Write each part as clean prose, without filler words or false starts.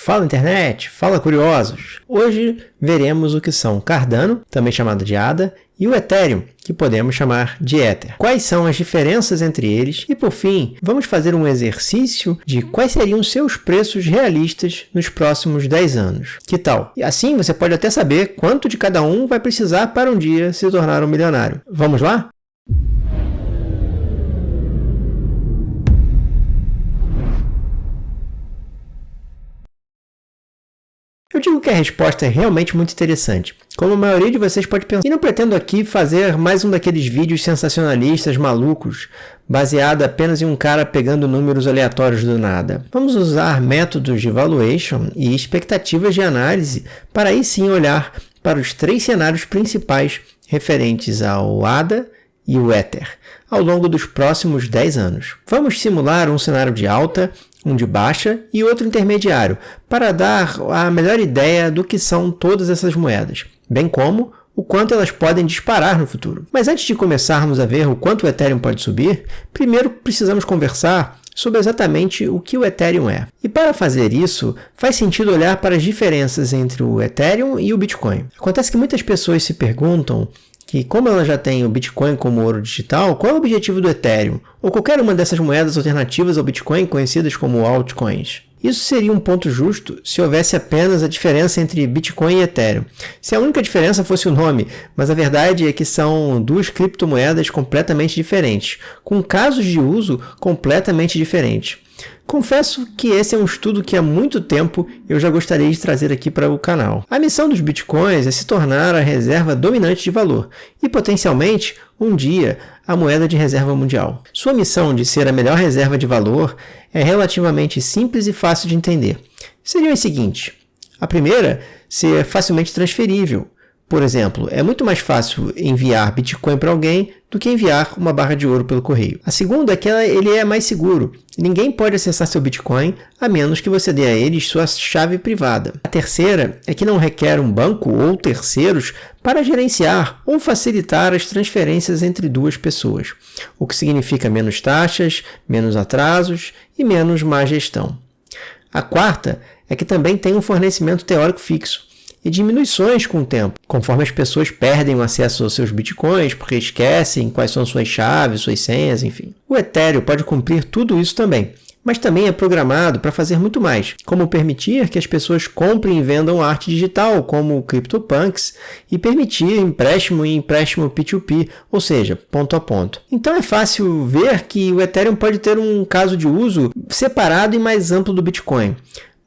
Fala internet, fala curiosos! Hoje veremos o que são Cardano, também chamado de ADA, e o Ethereum, que podemos chamar de Ether. Quais são as diferenças entre eles? E por fim, vamos fazer um exercício de quais seriam seus preços realistas nos próximos 10 anos. Que tal? E assim você pode até saber quanto de cada um vai precisar para um dia se tornar um milionário. Vamos lá? Eu digo que a resposta é realmente muito interessante, como a maioria de vocês pode pensar. E não pretendo aqui fazer mais um daqueles vídeos sensacionalistas malucos, baseado apenas em um cara pegando números aleatórios do nada. Vamos usar métodos de valuation e expectativas de análise para aí sim olhar para os 3 cenários principais referentes ao ADA e o Ether, ao longo dos próximos 10 anos. Vamos simular um cenário de alta, um de baixa e outro intermediário, para dar a melhor ideia do que são todas essas moedas, bem como o quanto elas podem disparar no futuro. Mas antes de começarmos a ver o quanto o Ethereum pode subir, primeiro precisamos conversar sobre exatamente o que o Ethereum é. E para fazer isso, faz sentido olhar para as diferenças entre o Ethereum e o Bitcoin. Acontece que muitas pessoas se perguntam que, como ela já tem o Bitcoin como ouro digital, qual é o objetivo do Ethereum? Ou qualquer uma dessas moedas alternativas ao Bitcoin, conhecidas como altcoins. Isso seria um ponto justo se houvesse apenas a diferença entre Bitcoin e Ethereum. Se a única diferença fosse o nome, mas a verdade é que são 2 criptomoedas completamente diferentes, com casos de uso completamente diferentes. Confesso que esse é um estudo que há muito tempo eu já gostaria de trazer aqui para o canal. A missão dos bitcoins é se tornar a reserva dominante de valor e, potencialmente, um dia, a moeda de reserva mundial. Sua missão de ser a melhor reserva de valor é relativamente simples e fácil de entender. Seriam as seguintes. A primeira, ser facilmente transferível. Por exemplo, é muito mais fácil enviar Bitcoin para alguém do que enviar uma barra de ouro pelo correio. A segunda é que ele é mais seguro. Ninguém pode acessar seu Bitcoin a menos que você dê a eles sua chave privada. A terceira é que não requer um banco ou terceiros para gerenciar ou facilitar as transferências entre 2 pessoas, o que significa menos taxas, menos atrasos e menos má gestão. A quarta é que também tem um fornecimento teórico fixo e diminuições com o tempo, conforme as pessoas perdem o acesso aos seus bitcoins porque esquecem quais são suas chaves, suas senhas, enfim. O Ethereum pode cumprir tudo isso também, mas também é programado para fazer muito mais, como permitir que as pessoas comprem e vendam arte digital, como o CryptoPunks, e permitir empréstimo e empréstimo P2P, ou seja, ponto a ponto. Então é fácil ver que o Ethereum pode ter um caso de uso separado e mais amplo do Bitcoin.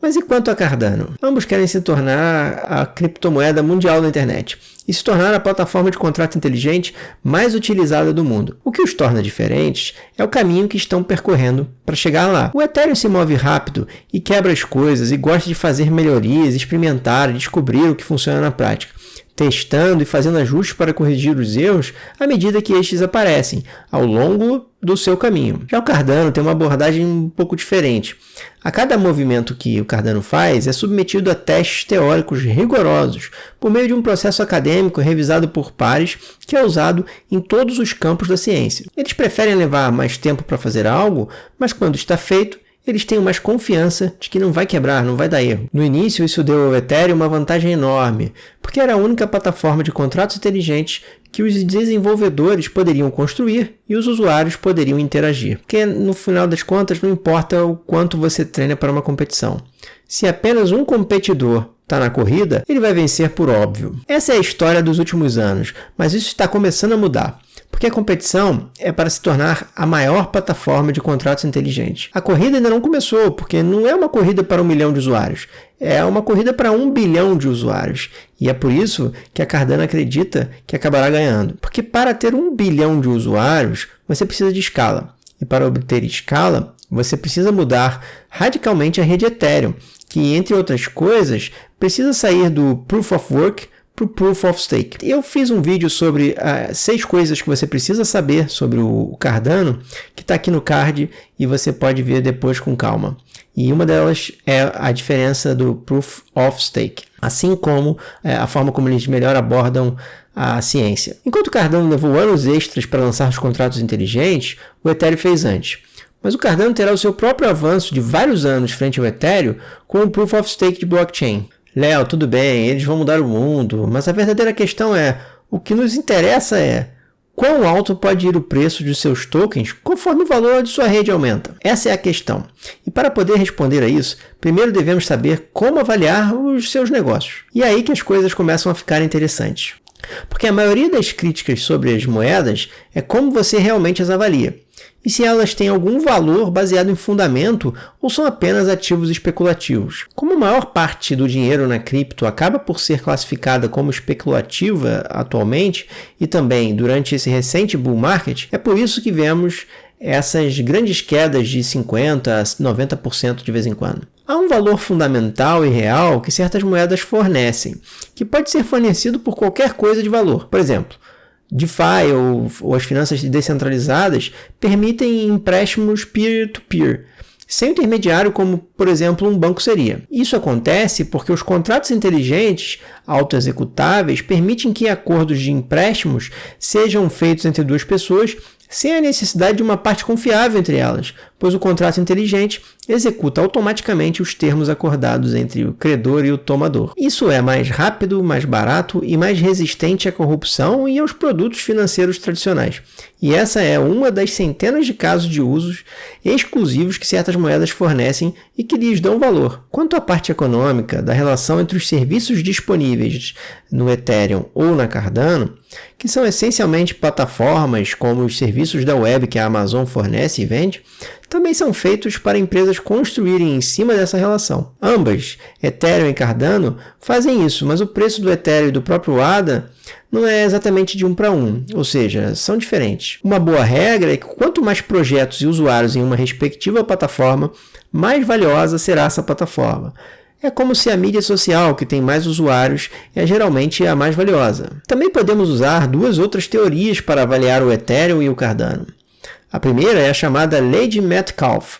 Mas e quanto a Cardano? Ambos querem se tornar a criptomoeda mundial da internet e se tornar a plataforma de contrato inteligente mais utilizada do mundo. O que os torna diferentes é o caminho que estão percorrendo para chegar lá. O Ethereum se move rápido e quebra as coisas e gosta de fazer melhorias, experimentar e descobrir o que funciona na prática, testando e fazendo ajustes para corrigir os erros à medida que estes aparecem, ao longo do seu caminho. Já o Cardano tem uma abordagem um pouco diferente. A cada movimento que o Cardano faz é submetido a testes teóricos rigorosos, por meio de um processo acadêmico revisado por pares que é usado em todos os campos da ciência. Eles preferem levar mais tempo para fazer algo, mas quando está feito, eles têm mais confiança de que não vai quebrar, não vai dar erro. No início, isso deu ao Ethereum uma vantagem enorme, porque era a única plataforma de contratos inteligentes que os desenvolvedores poderiam construir e os usuários poderiam interagir. Porque, no final das contas, não importa o quanto você treina para uma competição. Se apenas um competidor está na corrida, ele vai vencer por óbvio. Essa é a história dos últimos anos, mas isso está começando a mudar. Porque a competição é para se tornar a maior plataforma de contratos inteligentes. A corrida ainda não começou, porque não é uma corrida para 1 milhão de usuários, é uma corrida para 1 bilhão de usuários. E é por isso que a Cardano acredita que acabará ganhando. Porque para ter 1 bilhão de usuários, você precisa de escala. E para obter escala, você precisa mudar radicalmente a rede Ethereum, que, entre outras coisas, precisa sair do Proof of Work para o Proof of Stake. Eu fiz um vídeo sobre 6 coisas que você precisa saber sobre o Cardano, que está aqui no card e você pode ver depois com calma. E uma delas é a diferença do Proof of Stake, assim como a forma como eles melhor abordam a ciência. Enquanto o Cardano levou anos extras para lançar os contratos inteligentes, o Ethereum fez antes. Mas o Cardano terá o seu próprio avanço de vários anos frente ao Ethereum com o Proof of Stake de blockchain. Léo, tudo bem, eles vão mudar o mundo, mas a verdadeira questão é, o que nos interessa é quão alto pode ir o preço de seus tokens conforme o valor de sua rede aumenta. Essa é a questão. E para poder responder a isso, primeiro devemos saber como avaliar os seus negócios. E é aí que as coisas começam a ficar interessantes. Porque a maioria das críticas sobre as moedas é como você realmente as avalia. E se elas têm algum valor baseado em fundamento ou são apenas ativos especulativos. Como a maior parte do dinheiro na cripto acaba por ser classificada como especulativa atualmente e também durante esse recente bull market, é por isso que vemos essas grandes quedas de 50% a 90% de vez em quando. Há um valor fundamental e real que certas moedas fornecem, que pode ser fornecido por qualquer coisa de valor. Por exemplo, DeFi ou as finanças descentralizadas permitem empréstimos peer-to-peer, sem intermediário como, por exemplo, um banco seria. Isso acontece porque os contratos inteligentes autoexecutáveis permitem que acordos de empréstimos sejam feitos entre duas pessoas sem a necessidade de uma parte confiável entre elas, pois o contrato inteligente executa automaticamente os termos acordados entre o credor e o tomador. Isso é mais rápido, mais barato e mais resistente à corrupção e aos produtos financeiros tradicionais. E essa é uma das centenas de casos de usos exclusivos que certas moedas fornecem e que lhes dão valor. Quanto à parte econômica da relação entre os serviços disponíveis no Ethereum ou na Cardano, que são essencialmente plataformas como os serviços da web que a Amazon fornece e vende, também são feitos para empresas construírem em cima dessa relação. Ambas, Ethereum e Cardano, fazem isso, mas o preço do Ethereum e do próprio ADA não é exatamente de 1 para 1, ou seja, são diferentes. Uma boa regra é que quanto mais projetos e usuários em uma respectiva plataforma, mais valiosa será essa plataforma. É como se a mídia social, que tem mais usuários, é geralmente a mais valiosa. Também podemos usar duas outras teorias para avaliar o Ethereum e o Cardano. A primeira é a chamada Lei de Metcalfe.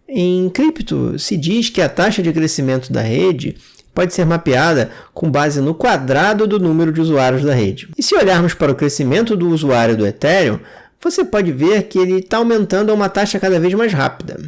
Em cripto, se diz que a taxa de crescimento da rede pode ser mapeada com base no quadrado do número de usuários da rede. E se olharmos para o crescimento do usuário do Ethereum, você pode ver que ele está aumentando a uma taxa cada vez mais rápida.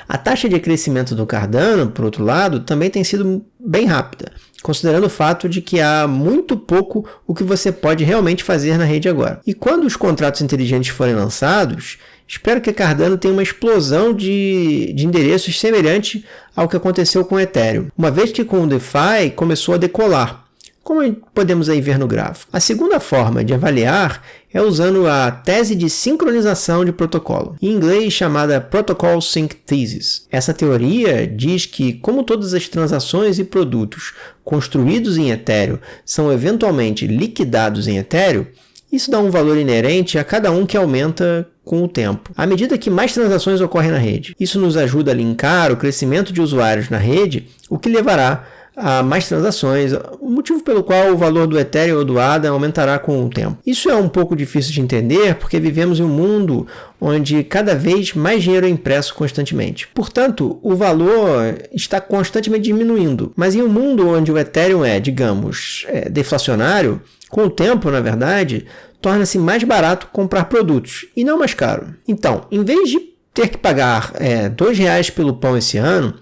A taxa de crescimento do Cardano, por outro lado, também tem sido bem rápida, considerando o fato de que há muito pouco o que você pode realmente fazer na rede agora. E quando os contratos inteligentes forem lançados, espero que a Cardano tenha uma explosão de endereços semelhante ao que aconteceu com o Ethereum, uma vez que com o DeFi começou a decolar, como podemos aí ver no gráfico. A segunda forma de avaliar é usando a tese de sincronização de protocolo, em inglês chamada Protocol Sync Thesis. Essa teoria diz que, como todas as transações e produtos construídos em Ethereum são eventualmente liquidados em Ethereum, isso dá um valor inerente a cada um que aumenta com o tempo, à medida que mais transações ocorrem na rede. Isso nos ajuda a linkar o crescimento de usuários na rede, o que levará a mais transações, o motivo pelo qual o valor do Ethereum ou do ADA aumentará com o tempo. Isso é um pouco difícil de entender porque vivemos em um mundo onde cada vez mais dinheiro é impresso constantemente. Portanto, o valor está constantemente diminuindo. Mas em um mundo onde o Ethereum é, digamos, deflacionário, com o tempo, na verdade, torna-se mais barato comprar produtos e não mais caro. Então, em vez de ter que pagar R$2 pelo pão esse ano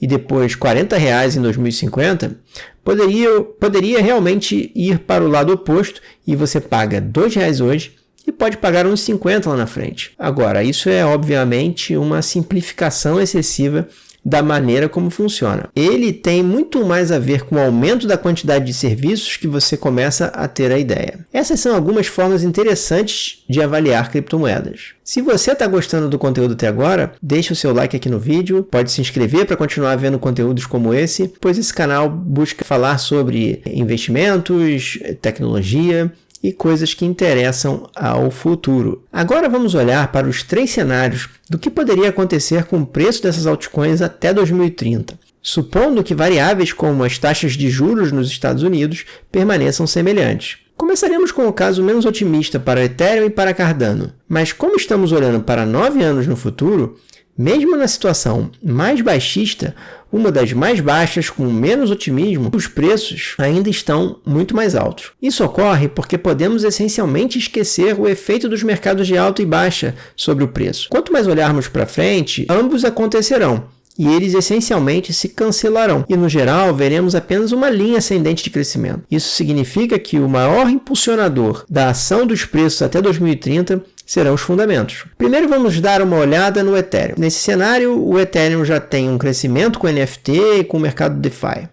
e depois R$40 em 2050, poderia realmente ir para o lado oposto e você paga R$2 hoje e pode pagar uns 50 lá na frente. Agora, isso é obviamente uma simplificação excessiva da maneira como funciona. Ele tem muito mais a ver com o aumento da quantidade de serviços que você começa a ter a ideia. Essas são algumas formas interessantes de avaliar criptomoedas. Se você está gostando do conteúdo até agora, deixe o seu like aqui no vídeo, pode se inscrever para continuar vendo conteúdos como esse, pois esse canal busca falar sobre investimentos, tecnologia e coisas que interessam ao futuro. Agora vamos olhar para os 3 cenários do que poderia acontecer com o preço dessas altcoins até 2030, supondo que variáveis como as taxas de juros nos Estados Unidos permaneçam semelhantes. Começaremos com o caso menos otimista para Ethereum e para Cardano, mas como estamos olhando para 9 anos no futuro, Mesmo na situação mais baixista, uma das mais baixas com menos otimismo, os preços ainda estão muito mais altos. Isso ocorre porque podemos essencialmente esquecer o efeito dos mercados de alta e baixa sobre o preço. Quanto mais olharmos para frente, ambos acontecerão. E eles essencialmente se cancelarão. E no geral, veremos apenas uma linha ascendente de crescimento. Isso significa que o maior impulsionador da ação dos preços até 2030 serão os fundamentos. Primeiro vamos dar uma olhada no Ethereum. Nesse cenário, o Ethereum já tem um crescimento com NFT e com o mercado DeFi.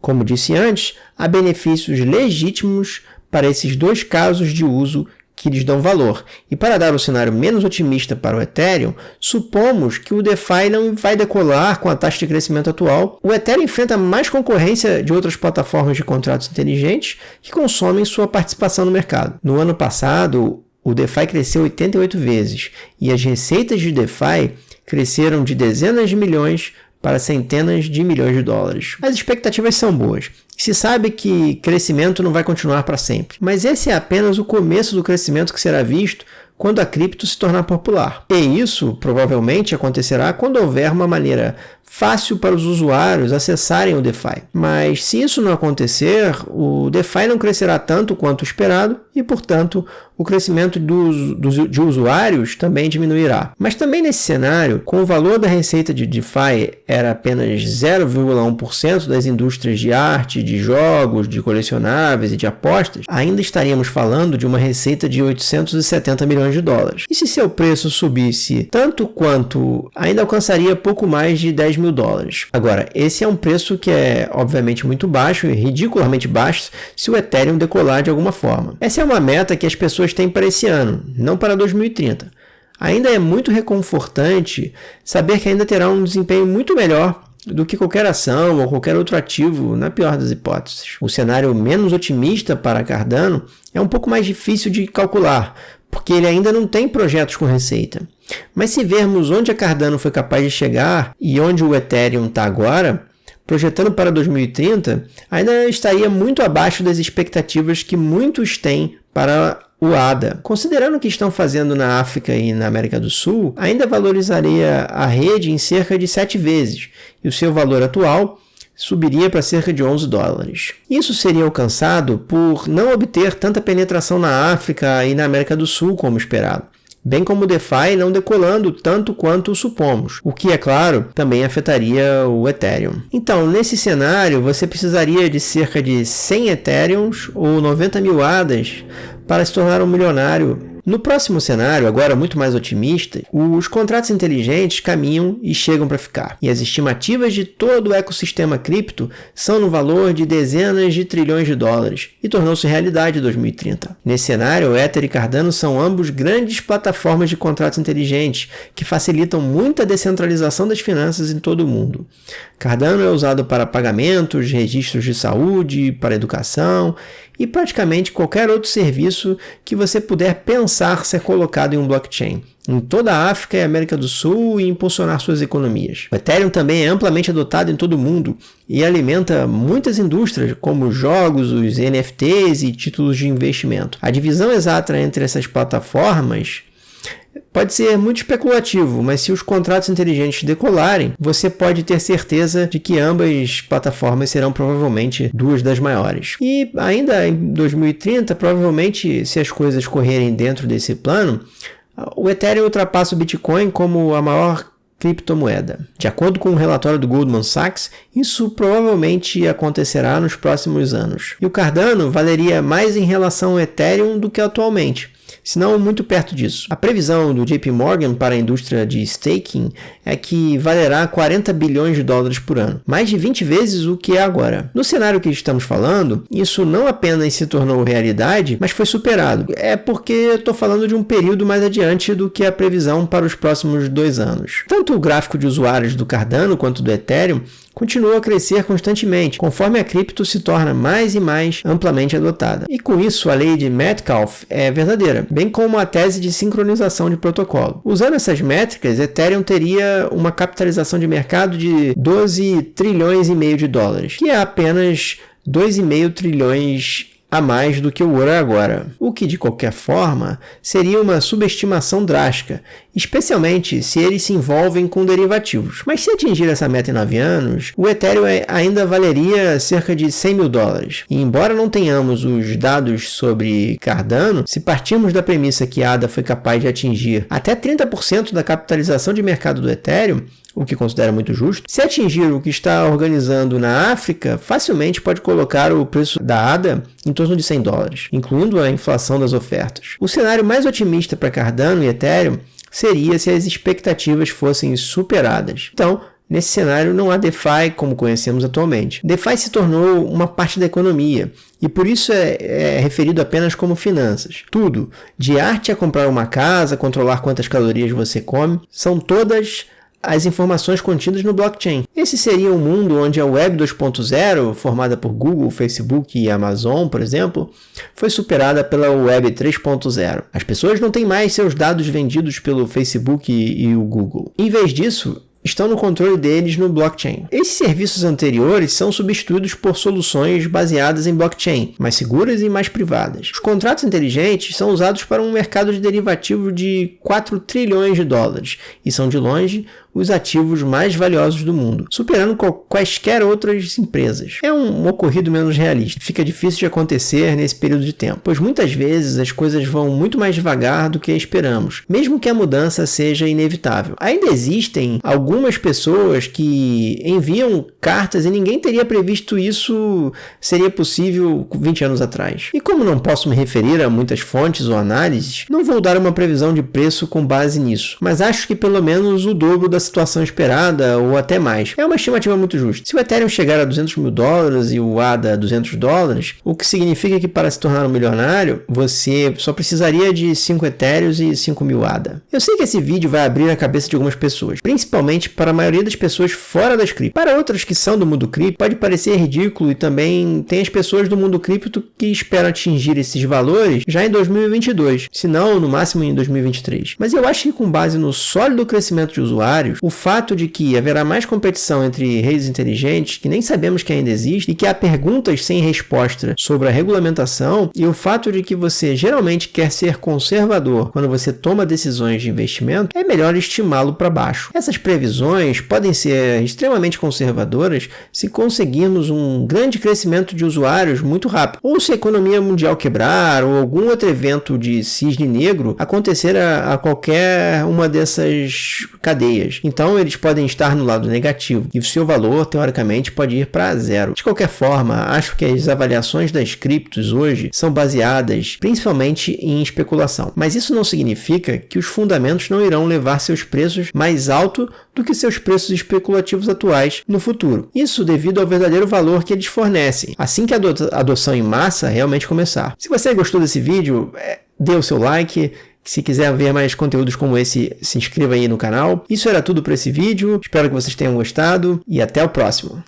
Como disse antes, há benefícios legítimos para esses dois casos de uso que lhes dão valor. E para dar um cenário menos otimista para o Ethereum, supomos que o DeFi não vai decolar com a taxa de crescimento atual. O Ethereum enfrenta mais concorrência de outras plataformas de contratos inteligentes que consomem sua participação no mercado. No ano passado, o DeFi cresceu 88 vezes e as receitas de DeFi cresceram de dezenas de milhões para centenas de milhões de dólares. As expectativas são boas. Se sabe que crescimento não vai continuar para sempre, mas esse é apenas o começo do crescimento que será visto quando a cripto se tornar popular. E isso provavelmente acontecerá quando houver uma maneira fácil para os usuários acessarem o DeFi. Mas se isso não acontecer, o DeFi não crescerá tanto quanto esperado e, portanto, o crescimento de usuários também diminuirá. Mas também nesse cenário, com o valor da receita de DeFi era apenas 0,1% das indústrias de arte, de jogos, de colecionáveis e de apostas, ainda estaríamos falando de uma receita de 870 milhões de dólares. E se seu preço subisse tanto quanto, ainda alcançaria pouco mais de 10 mil dólares. Agora, esse é um preço que é obviamente muito baixo e ridiculamente baixo se o Ethereum decolar de alguma forma. Essa é uma meta que as pessoas têm para esse ano, não para 2030. Ainda é muito reconfortante saber que ainda terá um desempenho muito melhor do que qualquer ação ou qualquer outro ativo, na pior das hipóteses. O cenário menos otimista para Cardano é um pouco mais difícil de calcular, porque ele ainda não tem projetos com receita. Mas se vermos onde a Cardano foi capaz de chegar e onde o Ethereum está agora, projetando para 2030, ainda estaria muito abaixo das expectativas que muitos têm para o ADA. Considerando o que estão fazendo na África e na América do Sul, ainda valorizaria a rede em cerca de 7 vezes, e o seu valor atual subiria para cerca de 11 dólares. Isso seria alcançado por não obter tanta penetração na África e na América do Sul como esperado, bem como o DeFi não decolando tanto quanto supomos, o que, é claro, também afetaria o Ethereum. Então, nesse cenário, você precisaria de cerca de 100 Ethereums ou 90 mil ADAs para se tornar um milionário. No próximo cenário, agora muito mais otimista, os contratos inteligentes caminham e chegam para ficar. E as estimativas de todo o ecossistema cripto são no valor de dezenas de trilhões de dólares e tornou-se realidade em 2030. Nesse cenário, o Ether e Cardano são ambos grandes plataformas de contratos inteligentes que facilitam muita descentralização das finanças em todo o mundo. Cardano é usado para pagamentos, registros de saúde, para educação e praticamente qualquer outro serviço que você puder pensar ser colocado em um blockchain, em toda a África e América do Sul e impulsionar suas economias. O Ethereum também é amplamente adotado em todo o mundo e alimenta muitas indústrias, como jogos, os NFTs e títulos de investimento. A divisão exata entre essas plataformas pode ser muito especulativo, mas se os contratos inteligentes decolarem, você pode ter certeza de que ambas plataformas serão provavelmente duas das maiores. E ainda em 2030, provavelmente, se as coisas correrem dentro desse plano, o Ethereum ultrapassa o Bitcoin como a maior criptomoeda. De acordo com um relatório do Goldman Sachs, isso provavelmente acontecerá nos próximos anos. E o Cardano valeria mais em relação ao Ethereum do que atualmente, se não muito perto disso. A previsão do JP Morgan para a indústria de staking é que valerá 40 bilhões de dólares por ano, mais de 20 vezes o que é agora. No cenário que estamos falando, isso não apenas se tornou realidade, mas foi superado. É porque estou falando de um período mais adiante do que a previsão para os próximos 2 anos. Tanto o gráfico de usuários do Cardano quanto do Ethereum continua a crescer constantemente, conforme a cripto se torna mais e mais amplamente adotada. E com isso, a lei de Metcalfe é verdadeira, bem como a tese de sincronização de protocolo. Usando essas métricas, Ethereum teria uma capitalização de mercado de 12 trilhões e meio de dólares, que é apenas 2,5 trilhões a mais do que o ouro é agora, o que de qualquer forma seria uma subestimação drástica especialmente se eles se envolvem com derivativos. Mas se atingir essa meta em 9 anos, o Ethereum ainda valeria cerca de $100 mil. E embora não tenhamos os dados sobre Cardano, se partirmos da premissa que ADA foi capaz de atingir até 30% da capitalização de mercado do Ethereum, o que considero muito justo, se atingir o que está organizando na África, facilmente pode colocar o preço da ADA em torno de $100, incluindo a inflação das ofertas. O cenário mais otimista para Cardano e Ethereum seria se as expectativas fossem superadas. Então, nesse cenário não há DeFi como conhecemos atualmente. DeFi se tornou uma parte da economia e por isso é referido apenas como finanças. Tudo, de arte a comprar uma casa, controlar quantas calorias você come, são todas as informações contidas no blockchain. Esse seria um mundo onde a Web 2.0, formada por Google, Facebook e Amazon, por exemplo, foi superada pela Web 3.0. As pessoas não têm mais seus dados vendidos pelo Facebook e o Google. Em vez disso, estão no controle deles no blockchain. Esses serviços anteriores são substituídos por soluções baseadas em blockchain, mais seguras e mais privadas. Os contratos inteligentes são usados para um mercado de derivativo de $4 trilhões e são de longe os ativos mais valiosos do mundo, superando quaisquer outras empresas. É um ocorrido menos realista. Fica difícil de acontecer nesse período de tempo, pois muitas vezes as coisas vão muito mais devagar do que esperamos, mesmo que a mudança seja inevitável. Ainda existem algumas pessoas que enviam cartas e ninguém teria previsto isso seria possível 20 anos atrás. E como não posso me referir a muitas fontes ou análises, não vou dar uma previsão de preço com base nisso, mas acho que pelo menos o dobro da situação esperada ou até mais. É uma estimativa muito justa. Se o Ethereum chegar a $200 mil e o ADA a $200, o que significa que para se tornar um milionário, você só precisaria de 5 Ethereums e 5 mil ADA. Eu sei que esse vídeo vai abrir a cabeça de algumas pessoas, principalmente para a maioria das pessoas fora das cripto. Para outras que são do mundo cripto, pode parecer ridículo e também tem as pessoas do mundo cripto que esperam atingir esses valores já em 2022, se não no máximo em 2023. Mas eu acho que com base no sólido crescimento de usuários, o fato de que haverá mais competição entre redes inteligentes que nem sabemos que ainda existe e que há perguntas sem resposta sobre a regulamentação e o fato de que você geralmente quer ser conservador quando você toma decisões de investimento, é melhor estimá-lo para baixo. Essas previsões podem ser extremamente conservadoras se conseguirmos um grande crescimento de usuários muito rápido, ou se a economia mundial quebrar ou algum outro evento de cisne negro acontecer a qualquer uma dessas cadeias. Então eles podem estar no lado negativo e o seu valor teoricamente pode ir para zero. De qualquer forma, acho que as avaliações das criptos hoje são baseadas principalmente em especulação, mas isso não significa que os fundamentos não irão levar seus preços mais alto do que seus preços especulativos atuais no futuro. Isso devido ao verdadeiro valor que eles fornecem, assim que a adoção em massa realmente começar. Se você gostou desse vídeo, dê o seu like. Se quiser ver mais conteúdos como esse, se inscreva aí no canal. Isso era tudo para esse vídeo. Espero que vocês tenham gostado e até o próximo.